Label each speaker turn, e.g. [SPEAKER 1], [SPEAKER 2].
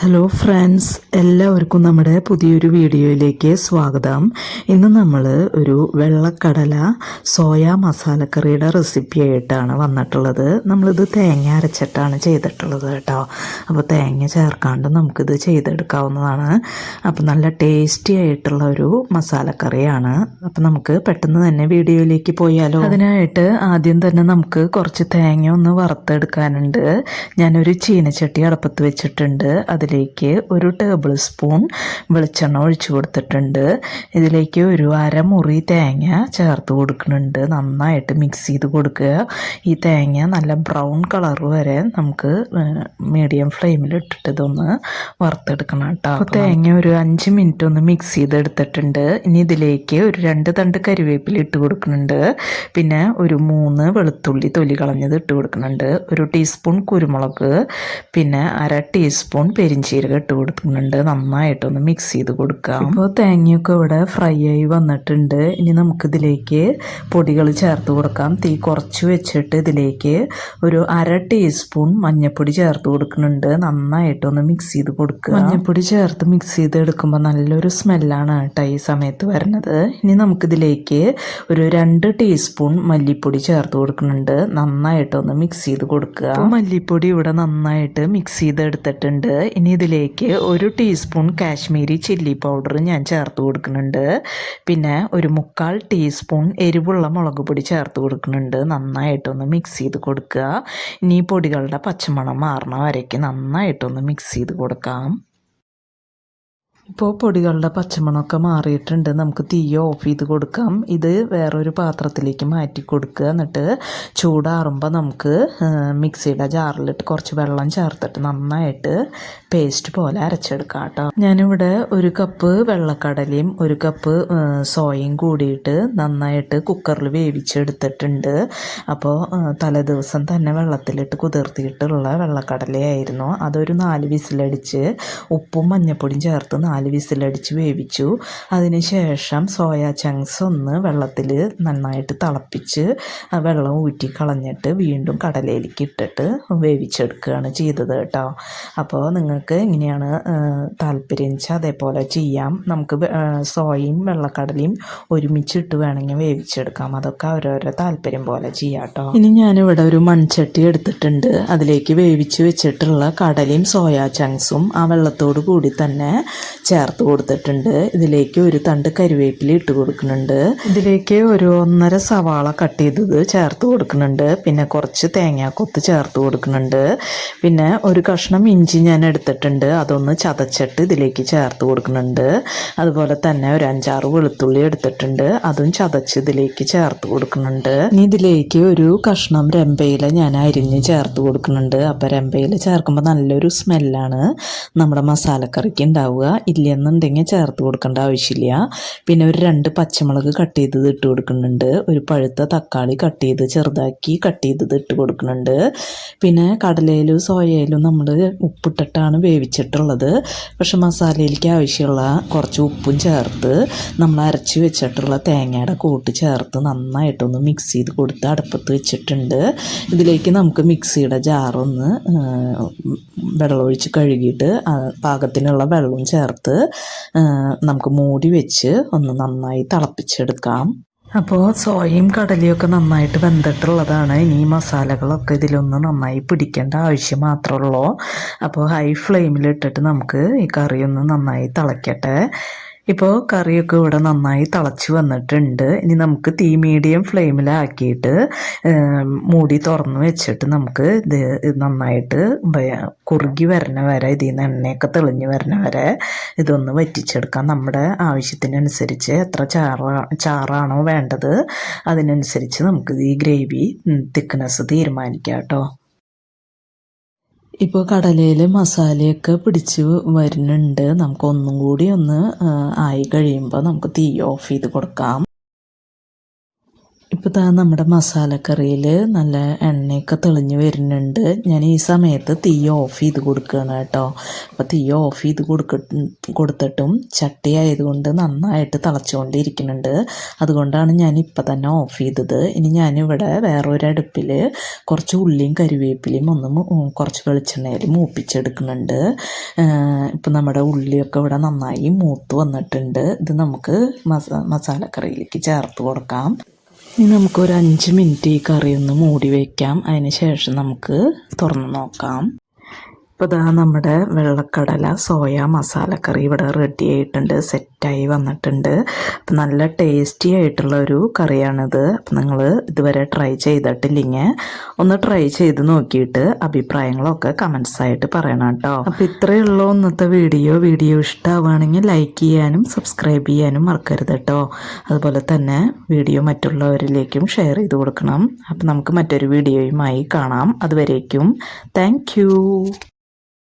[SPEAKER 1] Hello friends, എല്ലാവർക്കും നമ്മുടെ പുതിയൊരു വീഡിയോയിലേക്ക് സ്വാഗതം. ഇന്ന് നമ്മൾ ഒരു വെള്ളക്കടല സോയ മസാലക്കറിയുടെ റെസിപ്പി ആയിട്ടാണ് വന്നിട്ടുള്ളത്. നമ്മളിത് തേങ്ങ അരച്ചിട്ടാണ് ചെയ്തിട്ടുള്ളത് കേട്ടോ. അപ്പോൾ തേങ്ങ ചേർക്കാണ്ട് നമുക്കിത് ചെയ്തെടുക്കാവുന്നതാണ്. അപ്പോൾ നല്ല ടേസ്റ്റി ആയിട്ടുള്ള ഒരു മസാലക്കറിയാണ്. അപ്പോൾ നമുക്ക് പെട്ടെന്ന് തന്നെ വീഡിയോയിലേക്ക് പോയാലോ. അതിനായിട്ട് ആദ്യം തന്നെ നമുക്ക് കുറച്ച് തേങ്ങ ഒന്ന് വറുത്തെടുക്കാനുണ്ട്. ഞാനൊരു ചീനച്ചട്ടി അടുപ്പത്ത് വെച്ചിട്ടുണ്ട്. അതിലേക്ക് ഒരു ടേബിൾ സ്പൂൺ വെളിച്ചെണ്ണ ഒഴിച്ചു കൊടുത്തിട്ടുണ്ട്. ഇതിലേക്ക് ഒരു അരമുറി തേങ്ങ ചേർത്ത് കൊടുക്കുന്നുണ്ട്. നന്നായിട്ട് മിക്സ് ചെയ്ത് കൊടുക്കുക. ഈ തേങ്ങ നല്ല ബ്രൗൺ കളർ വരെ നമുക്ക് മീഡിയം ഫ്ലെയിമിൽ ഇട്ടിട്ട് ഇതൊന്ന് വറുത്തെടുക്കണം കേട്ടോ. അപ്പോൾ തേങ്ങ ഒരു 5 മിനിറ്റ് ഒന്ന് മിക്സ് ചെയ്തെടുത്തിട്ടുണ്ട്. ഇനി ഇതിലേക്ക് ഒരു 2 തണ്ട് കരിവേപ്പില ഇട്ട് കൊടുക്കുന്നുണ്ട്. പിന്നെ ഒരു 3 വെളുത്തുള്ളി തൊലി കളഞ്ഞത് ഇട്ട് കൊടുക്കുന്നുണ്ട്. ഒരു ടീസ്പൂൺ കുരുമുളക്, പിന്നെ അര ടീസ്പൂൺ പെരിഞ്ചീരകം ഇട്ട് കൊടുക്കുന്നുണ്ട്. നന്നായിട്ടൊന്ന് മിക്സ് ചെയ്ത് കൊടുക്കാം. ഇപ്പോൾ തേങ്ങയൊക്കെ ഇവിടെ ഫ്രൈ ആയി വന്നിട്ടുണ്ട്. ഇനി നമുക്കിതിലേക്ക് പൊടികൾ ചേർത്ത് കൊടുക്കാം. തീ കുറച്ച് വെച്ചിട്ട് ഇതിലേക്ക് ഒരു അര ടീസ്പൂൺ മഞ്ഞൾപ്പൊടി ചേർത്ത് കൊടുക്കുന്നുണ്ട്. നന്നായിട്ടൊന്ന് മിക്സ് ചെയ്ത് കൊടുക്കുക. മഞ്ഞൾപ്പൊടി ചേർത്ത് മിക്സ് ചെയ്ത് എടുക്കുമ്പോൾ നല്ലൊരു സ്മെല്ലാണ് കേട്ടോ ഈ സമയത്ത് വരുന്നത്. ഇനി നമുക്കിതിലേക്ക് ഒരു 2 ടീസ്പൂൺ മല്ലിപ്പൊടി ചേർത്ത് കൊടുക്കുന്നുണ്ട്. നന്നായിട്ടൊന്ന് മിക്സ് ചെയ്ത് കൊടുക്കുക. മല്ലിപ്പൊടി ഇവിടെ നന്നായിട്ട് മിക്സ് ചെയ്തെടുത്തിട്ടുണ്ട്. ഇനി ഇതിലേക്ക് ഒരു ടീസ്പൂൺ കാശ്മീരി ചില്ലി പൗഡർ ഞാൻ ചേർത്ത് കൊടുക്കുന്നുണ്ട്. പിന്നെ ഒരു 1/4 ടീസ്പൂൺ എരിവുള്ള മുളക് പൊടി ചേർത്ത് കൊടുക്കുന്നുണ്ട്. നന്നായിട്ടൊന്ന് മിക്സ് ചെയ്ത് കൊടുക്കുക. ഇനി പൊടികളുടെ പച്ചമണം മാറണ വരയ്ക്ക് നന്നായിട്ടൊന്ന് മിക്സ് ചെയ്ത് കൊടുക്കാം. ഇപ്പോൾ പൊടികളുടെ പച്ചമണമൊക്കെ മാറിയിട്ടുണ്ട്. നമുക്ക് തീ ഓഫ് ചെയ്ത് കൊടുക്കാം. ഇത് വേറൊരു പാത്രത്തിലേക്ക് മാറ്റി കൊടുക്കുക. എന്നിട്ട് ചൂടാറുമ്പോൾ നമുക്ക് മിക്സിയുടെ ജാറിലിട്ട് കുറച്ച് വെള്ളം ചേർത്തിട്ട് നന്നായിട്ട് പേസ്റ്റ് പോലെ അരച്ചെടുക്കാം കേട്ടോ. ഞാനിവിടെ 1 കപ്പ് വെള്ളക്കടലയും 1 കപ്പ് സോയയും കൂടിയിട്ട് നന്നായിട്ട് കുക്കറിൽ വേവിച്ചെടുത്തിട്ടുണ്ട്. അപ്പോൾ തലേദിവസം തന്നെ വെള്ളത്തിലിട്ട് കുതിർത്തിയിട്ടുള്ള വെള്ളക്കടലയായിരുന്നു. അതൊരു 4 വിസിലടിച്ച് ഉപ്പും മഞ്ഞൾപ്പൊടിയും ചേർത്ത് 4 വിസിലടിച്ച് വേവിച്ചു. അതിനുശേഷം സോയ ചങ്ക്സ് ഒന്ന് വെള്ളത്തിൽ നന്നായിട്ട് തിളപ്പിച്ച് വെള്ളം ഊറ്റി കളഞ്ഞിട്ട് വീണ്ടും കടലയിലേക്ക് ഇട്ടിട്ട് വേവിച്ചെടുക്കുകയാണ് ചെയ്തത് കേട്ടോ. അപ്പോൾ നിങ്ങൾക്ക് എങ്ങനെയാണ് താല്പര്യം വെച്ചാൽ അതേപോലെ ചെയ്യാം. നമുക്ക് സോയയും വെള്ളക്കടലയും ഒരുമിച്ചിട്ട് വേണമെങ്കിൽ വേവിച്ചെടുക്കാം. അതൊക്കെ ഓരോരോ താല്പര്യം പോലെ ചെയ്യാം കേട്ടോ. ഇനി ഞാനിവിടെ ഒരു മൺചട്ടി എടുത്തിട്ടുണ്ട്. അതിലേക്ക് വേവിച്ച് വെച്ചിട്ടുള്ള കടലയും സോയ ചങ്ക്സും ആ വെള്ളത്തോട് കൂടി തന്നെ ചേർത്ത് കൊടുത്തിട്ടുണ്ട്. ഇതിലേക്ക് ഒരു തണ്ട് കരിവേപ്പില ഇട്ട് കൊടുക്കുന്നുണ്ട്. ഇതിലേക്ക് ഒരു 1.5 സവാള കട്ട് ചെയ്തത് ചേർത്ത് കൊടുക്കുന്നുണ്ട്. പിന്നെ കുറച്ച് തേങ്ങാക്കൊത്ത് ചേർത്ത് കൊടുക്കുന്നുണ്ട്. പിന്നെ ഒരു കഷ്ണം ഇഞ്ചി ഞാൻ എടുത്തിട്ടുണ്ട്. അതൊന്ന് ചതച്ചിട്ട് ഇതിലേക്ക് ചേർത്ത് കൊടുക്കുന്നുണ്ട്. അതുപോലെ തന്നെ ഒരു 5-6 വെളുത്തുള്ളി എടുത്തിട്ടുണ്ട്. അതും ചതച്ച് ഇതിലേക്ക് ചേർത്ത് കൊടുക്കുന്നുണ്ട്. ഇനി ഇതിലേക്ക് ഒരു കഷ്ണം രമ്പയില ഞാൻ അരിഞ്ഞ് ചേർത്ത് കൊടുക്കുന്നുണ്ട്. അപ്പോൾ രമ്പയില ചേർക്കുമ്പോൾ നല്ലൊരു സ്മെല്ലാണ് നമ്മുടെ മസാലക്കറിക്ക് ഉണ്ടാവുക. ഇല്ലെന്നുണ്ടെങ്കിൽ ചേർത്ത് കൊടുക്കേണ്ട ആവശ്യമില്ല. പിന്നെ ഒരു 2 പച്ചമുളക് കട്ട് ചെയ്തത് ഇട്ട് കൊടുക്കുന്നുണ്ട്. ഒരു പഴുത്ത തക്കാളി കട്ട് ചെയ്ത് ചെറുതാക്കി കട്ട് ചെയ്തത് ഇട്ട് കൊടുക്കുന്നുണ്ട്. പിന്നെ കടലയിലും സോയയിലും നമ്മൾ ഉപ്പിട്ടിട്ടാണ് വേവിച്ചിട്ടുള്ളത്. പക്ഷെ മസാലയിലേക്ക് ആവശ്യമുള്ള കുറച്ച് ഉപ്പും ചേർത്ത് നമ്മൾ അരച്ച് വെച്ചിട്ടുള്ള തേങ്ങയുടെ കൂട്ട് ചേർത്ത് നന്നായിട്ടൊന്ന് മിക്സ് ചെയ്ത് കൊടുത്ത് അടുപ്പത്ത് വെച്ചിട്ടുണ്ട്. ഇതിലേക്ക് നമുക്ക് മിക്സിയുടെ ജാറൊന്ന് വെള്ളമൊഴിച്ച് കഴുകിയിട്ട് പാകത്തിനുള്ള വെള്ളവും ചേർത്ത് നമുക്ക് മൂടി വെച്ച് ഒന്ന് നന്നായി തിളപ്പിച്ചെടുക്കാം. അപ്പോൾ സോയയും കടലയൊക്കെ നന്നായിട്ട് വെന്തിട്ടുള്ളതാണ്. ഇനി മസാലകളൊക്കെ ഇതിലൊന്ന് നന്നായി പിടിക്കേണ്ട ആവശ്യം മാത്രമേ ഉള്ളൂ. അപ്പോൾ ഹൈ ഫ്ലെയിമിലിട്ടിട്ട് നമുക്ക് ഈ കറി ഒന്ന് നന്നായി തിളയ്ക്കട്ടെ. ഇപ്പോൾ കറിയൊക്കെ ഇവിടെ നന്നായി തിളച്ച് വന്നിട്ടുണ്ട്. ഇനി നമുക്ക് തീ മീഡിയം ഫ്ലെയിമിലാക്കിയിട്ട് മൂടി തുറന്ന് വെച്ചിട്ട് നമുക്ക് ഇത് നന്നായിട്ട് കുറുകി വരണ വരെ, ഇതിൽ നിന്ന് എണ്ണയൊക്കെ തെളിഞ്ഞ് വരണ വരെ ഇതൊന്ന് വറ്റിച്ചെടുക്കാം. നമ്മുടെ ആവശ്യത്തിനനുസരിച്ച് എത്ര ചാറാണോ വേണ്ടത് അതിനനുസരിച്ച് നമുക്ക് ഈ ഗ്രേവി തിക്നെസ് തീരുമാനിക്കാം കേട്ടോ. ഇപ്പോൾ കടലയിൽ മസാലയൊക്കെ പിടിച്ച് വരുന്നുണ്ട്. നമുക്ക് ഒന്നും കൂടി ഒന്ന് ആയി കഴിയുമ്പോൾ നമുക്ക് തീ ഓഫ് ചെയ്ത് കൊടുക്കാം. ഇപ്പോൾ ദാ നമ്മുടെ മസാലക്കറിയിൽ നല്ല എണ്ണയൊക്കെ തെളിഞ്ഞ് വരുന്നുണ്ട്. ഞാൻ ഈ സമയത്ത് തീ ഓഫ് ചെയ്ത് കൊടുക്കുകയാണ് കേട്ടോ. അപ്പോൾ തീ ഓഫ് ചെയ്ത് കൊടുത്തിട്ടും ചട്ടി ആയതുകൊണ്ട് നന്നായിട്ട് തിളച്ചുകൊണ്ടിരിക്കുന്നുണ്ട്. അതുകൊണ്ടാണ് ഞാൻ ഇപ്പം തന്നെ ഓഫ് ചെയ്തത്. ഇനി ഞാനിവിടെ വേറൊരു അടുപ്പിൽ കുറച്ച് ഉള്ളിയും കരിവേപ്പിലയും കുറച്ച് വെളിച്ചെണ്ണയിൽ മൂപ്പിച്ചെടുക്കുന്നുണ്ട്. ഇപ്പം നമ്മുടെ ഉള്ളിയൊക്കെ ഇവിടെ നന്നായി മൂത്ത് വന്നിട്ടുണ്ട്. ഇത് നമുക്ക് മസാലക്കറിയിലേക്ക് ചേർത്ത് കൊടുക്കാം. ഇനി നമുക്കൊരു 5 മിനിറ്റ് ഈ കറി ഒന്ന് മൂടി വയ്ക്കാം. അതിന് ശേഷം നമുക്ക് തുറന്ന് നോക്കാം. ഇപ്പോൾ ഇതാ നമ്മുടെ വെള്ളക്കടല സോയ മസാലക്കറി ഇവിടെ റെഡി ആയിട്ടുണ്ട്, സെറ്റായി വന്നിട്ടുണ്ട്. അപ്പം നല്ല ടേസ്റ്റി ആയിട്ടുള്ള ഒരു കറിയാണിത്. അപ്പം നിങ്ങൾ ഇതുവരെ ട്രൈ ചെയ്തിട്ടില്ലെങ്കിൽ ഒന്ന് ട്രൈ ചെയ്ത് നോക്കിയിട്ട് അഭിപ്രായങ്ങളൊക്കെ കമൻസായിട്ട് പറയണം കേട്ടോ. അപ്പം ഇത്രയേ ഉള്ളൂ ഇന്നത്തെ വീഡിയോ ഇഷ്ടമാവുകയാണെങ്കിൽ ലൈക്ക് ചെയ്യാനും സബ്സ്ക്രൈബ് ചെയ്യാനും മറക്കരുത് കേട്ടോ. അതുപോലെ തന്നെ വീഡിയോ മറ്റുള്ളവരിലേക്കും ഷെയർ ചെയ്ത് കൊടുക്കണം. അപ്പം നമുക്ക് മറ്റൊരു വീഡിയോയുമായി കാണാം. അതുവരേക്കും താങ്ക്